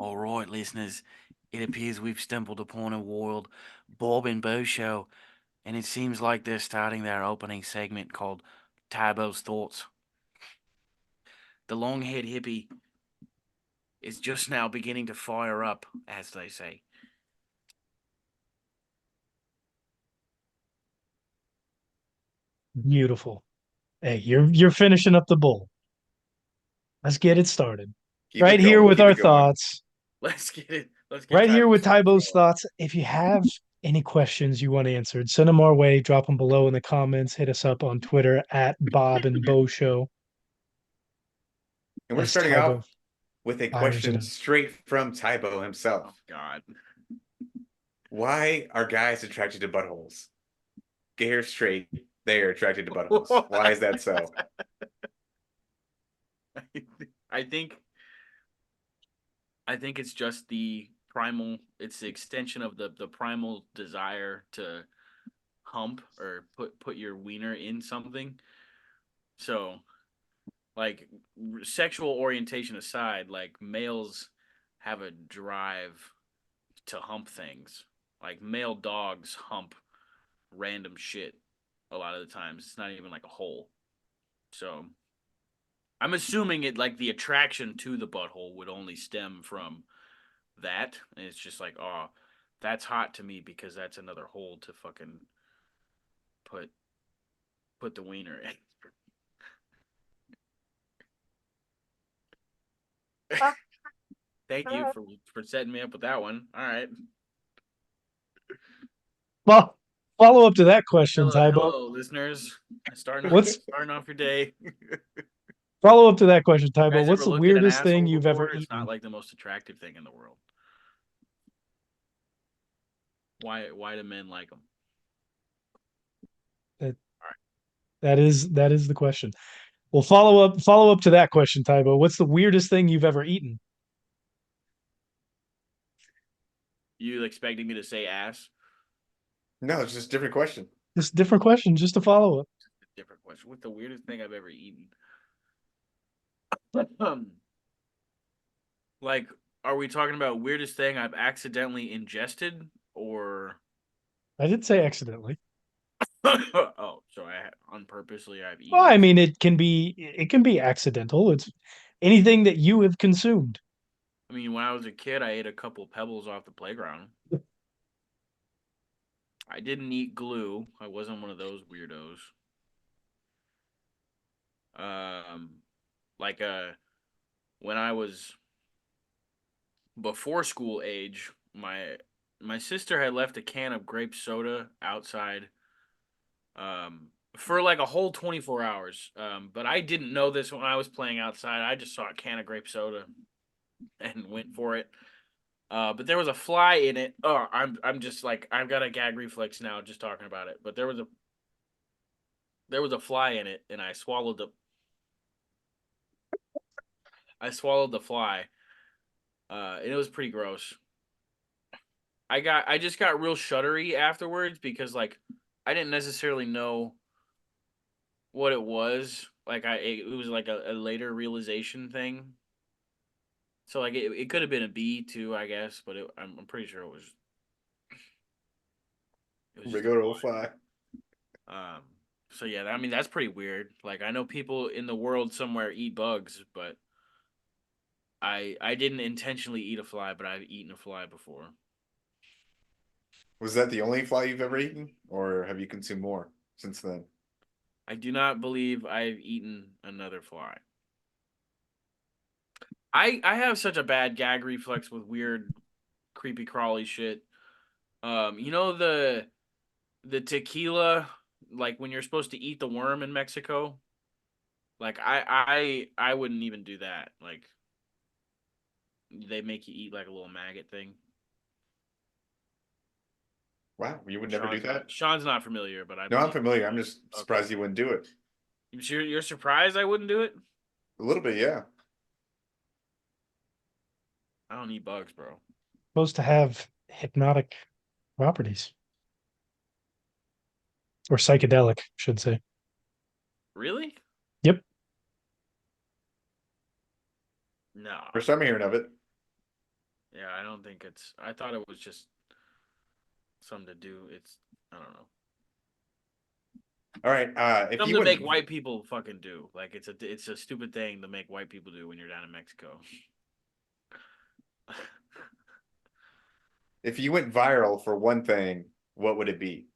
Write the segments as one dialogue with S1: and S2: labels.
S1: All right, listeners, it appears we've stumbled upon a wild Bob and Bo show, and it seems like they're starting their opening segment called Tybo's Thoughts. The long haired hippie is just now beginning to fire up, as they say.
S2: Beautiful. Hey, you're finishing up the bowl. Let's get it started.
S3: Keep
S2: Right
S3: it
S2: here
S3: going.
S2: with
S3: Keep
S2: our
S3: it going.
S2: thoughts.
S1: Let's get it. Let's get
S2: Right here
S1: Tybo's
S2: with
S1: thoughts
S2: Tybo's
S1: going.
S2: thoughts. If you have any questions you want answered, send them our way. Drop them below in the comments. Hit us up on Twitter at Bob and Bo Show
S3: And we're
S2: as
S3: starting off
S2: Tybo
S3: with a
S2: fires it
S3: question
S2: up.
S3: straight from Tybo
S1: Oh,
S3: himself.
S1: God.
S3: Why are guys attracted to buttholes? Gay or straight, they are attracted to buttholes. Why is that so?
S1: I think I think it's just the primal. It's the extension of the primal desire to hump or put your wiener in something. So, like sexual orientation aside, like males have a drive to hump things. Like male dogs hump random shit a lot of the times. It's not even like a hole. So, I'm assuming it like the attraction to the butthole would only stem from that. And it's just like, oh, that's hot to me because that's another hole to fucking put put the wiener in. Thank you for setting me up with that one. All right.
S2: Well, follow up to that question, Tybo.
S1: Hello, listeners. Starting
S2: What's
S1: starting off your day.
S2: follow up to that question,
S1: You
S2: Tybo?
S1: guys
S2: What's
S1: ever
S2: the
S1: looked at an
S2: weirdest thing
S1: asshole
S2: you've ever
S1: before? It's not
S2: eaten?
S1: like the most attractive thing in the world. Why do men like them?
S2: That
S1: All right.
S2: that is the question. Well, follow up to that question, Tybo. What's the weirdest thing you've ever eaten?
S1: You expecting me to say ass?
S3: No, it's just a different question.
S2: Just different question, just to follow up.
S1: Different question. What's the weirdest thing I've ever eaten? Like, are we talking about weirdest thing I've accidentally ingested or
S2: I did say accidentally.
S1: oh, so I unpurposely I've
S2: Well,
S1: eaten
S2: I
S1: it?
S2: mean, it can be accidental. It's anything that you have consumed.
S1: I mean, when I was a kid, I ate a couple pebbles off the playground. I didn't eat glue. I wasn't one of those weirdos. Um, like when I was before school age, my sister had left a can of grape soda outside for like a whole 24 hours. But I didn't know this when I was playing outside. I just saw a can of grape soda and went for it. But there was a fly in it. Oh, I'm just like I've got a gag reflex now just talking about it. But there was a fly in it, and I swallowed the fly. And it was pretty gross. I just got real shuddery afterwards because like I didn't necessarily know what it was. Like it was like a later realization thing. So like it could have been a bee too, I guess, but I'm pretty sure it was just
S3: Big
S1: a
S3: old
S1: fly.
S3: fly.
S1: Um, so yeah, I mean that's pretty weird. Like I know people in the world somewhere eat bugs, but I didn't intentionally eat a fly, but I've eaten a fly before.
S3: Was that the only fly you've ever eaten? Or have you consumed more since then?
S1: I do not believe I've eaten another fly. I have such a bad gag reflex with weird creepy crawly shit. You know the tequila like when you're supposed to eat the worm in Mexico? Like I wouldn't even do that. Like they make you eat like a little maggot thing.
S3: Wow, you would never do that?
S1: Sean's not familiar, but I
S3: No, I'm
S1: believe
S3: familiar. I'm just
S1: okay.
S3: surprised you wouldn't do it.
S1: You're surprised I wouldn't do it?
S3: A little bit, yeah.
S1: I don't eat bugs, bro.
S2: Supposed to have hypnotic properties or psychedelic, should say.
S1: Really?
S2: Yep.
S1: No.
S3: First time hearing of it.
S1: Yeah, I don't think it's. I thought it was just something to do. It's. I don't know.
S3: All right. If
S1: Something
S3: you
S1: to
S3: went
S1: make white people fucking do. Like it's a stupid thing to make white people do when you're down in Mexico.
S3: if you went viral for one thing, what would it be?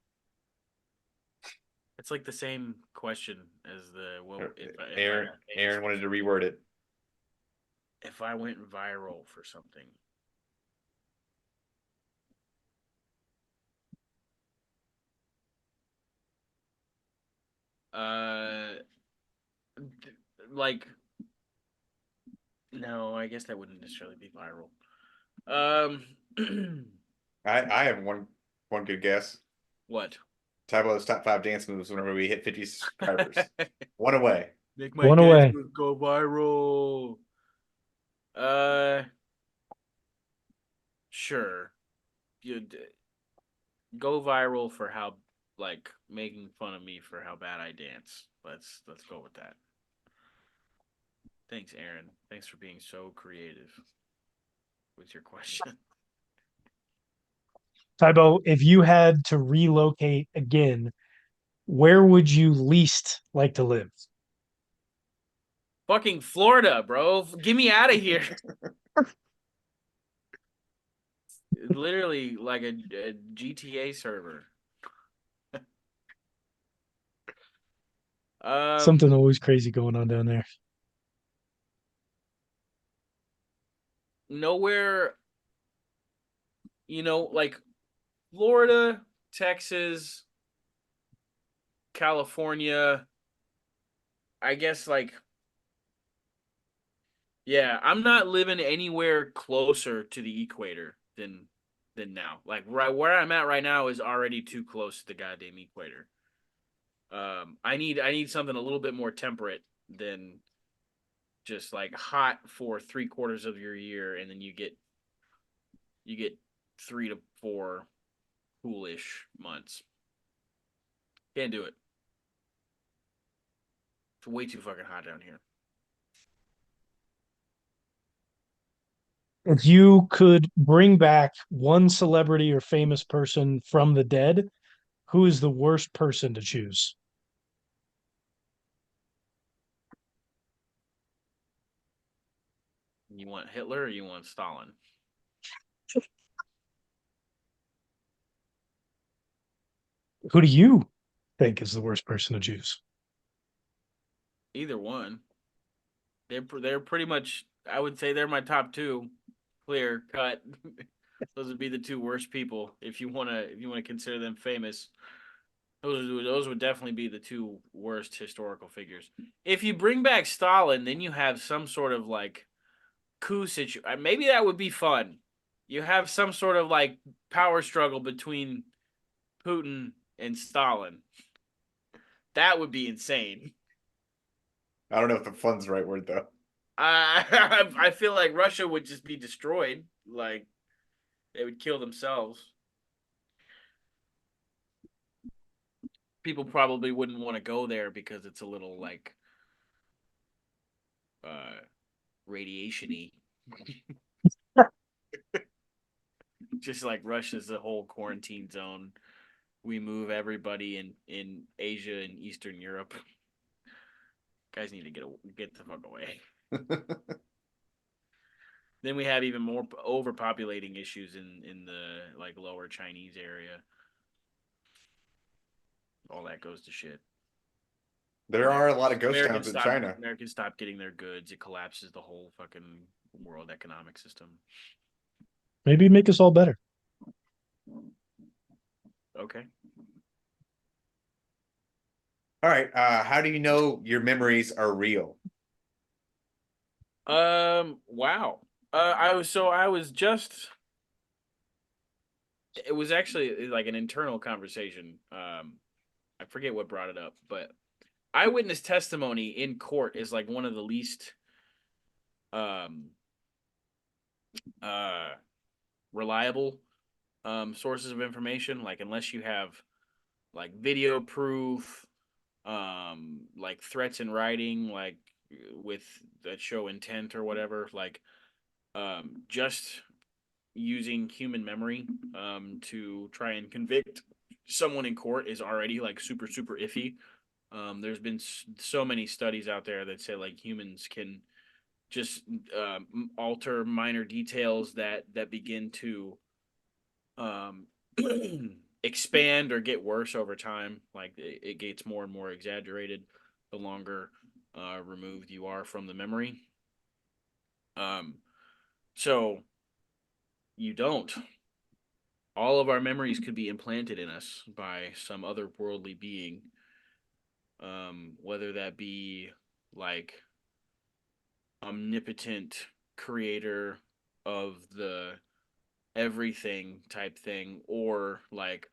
S1: It's like the same question as the well, if I
S3: Aaron
S1: got famous
S3: Aaron wanted to reword it.
S1: if I went viral for something. Uh, like no, I guess that wouldn't necessarily be viral.
S3: I have one good guess.
S1: What?
S3: Tybo's top 5 dance moves whenever we hit 50 subscribers. One away.
S1: Make my
S2: One
S1: dance
S2: away.
S1: move go viral. Uh, sure. You go viral for how like making fun of me for how bad I dance. Let's go with that. Thanks, Aaron. Thanks for being so creative with your question.
S2: Tybo, if you had to relocate again, where would you least like to live?
S1: Fucking Florida, bro. Get me out of here. Literally like a GTA server.
S2: Something always crazy going on down there.
S1: Nowhere, like Florida, Texas, California. I guess like yeah, I'm not living anywhere closer to the equator than now. Like right where I'm at right now is already too close to the goddamn equator. I need something a little bit more temperate than just like hot for 3/4 of your year, and then you get 3 to 4 coolish months. Can't do it. It's way too fucking hot down here.
S2: If you could bring back one celebrity or famous person from the dead, who is the worst person to choose?
S1: You want Hitler or you want Stalin?
S2: Who do you think is the worst person to choose?
S1: Either one. They're pretty much. I would say they're my top two, clear cut. Those would be the two worst people if you wanna consider them famous. Those would definitely be the two worst historical figures. If you bring back Stalin, then you have some sort of like coup situation. Maybe that would be fun. You have some sort of like power struggle between Putin and Stalin. That would be insane.
S3: I don't know if the fun's the right word though.
S1: I feel like Russia would just be destroyed. Like they would kill themselves. People probably wouldn't want to go there because it's a little like uh radiation-y. Just like Russia's a whole quarantine zone. We move everybody in Asia and Eastern Europe. Guys need to get the fuck away. Then we have even more overpopulating issues in the like lower Chinese area. All that goes to shit.
S3: There are a lot of ghost towns
S1: Americans
S3: in
S1: stop
S3: China.
S1: Americans stop getting their goods. It collapses the whole fucking world economic system.
S2: Maybe make us all better.
S1: Okay.
S3: All right. How do you know your memories are real?
S1: Wow. I was just it was actually like an internal conversation. I forget what brought it up, but eyewitness testimony in court is like one of the least um uh reliable sources of information. Like unless you have like video proof, like threats in writing, like with that show intent or whatever, like just using human memory to try and convict someone in court is already like super super iffy. There's been so many studies out there that say like humans can just alter minor details that begin to um, expand or get worse over time. Like it gets more and more exaggerated the longer removed you are from the memory. Um, so you don't. All of our memories could be implanted in us by some otherworldly being, whether that be like omnipotent creator of the everything type thing, or like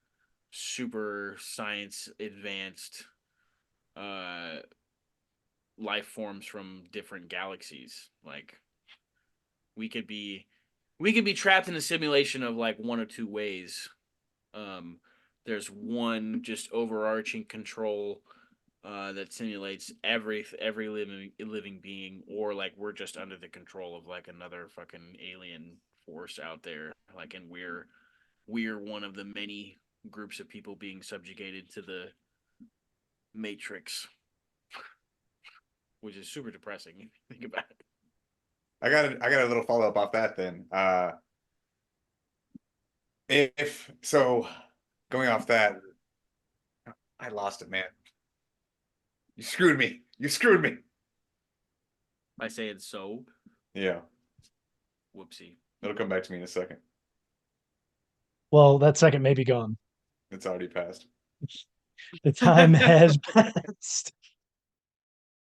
S1: super science advanced uh life forms from different galaxies. Like we could be we could be trapped in a simulation of like one or two ways. Um there's one just overarching control that simulates every living being, or like we're just under the control of like another fucking alien force out there, like, and we're one of the many groups of people being subjugated to the matrix, which is super depressing if you think about it.
S3: I got a little follow up off that then. If so, going off that, I lost it, man. You screwed me. You screwed me.
S1: By saying so,
S3: Yeah,
S1: whoopsie.
S3: it'll come back to me in a second.
S2: Well, that second may be gone.
S3: It's already passed.
S2: The time has passed.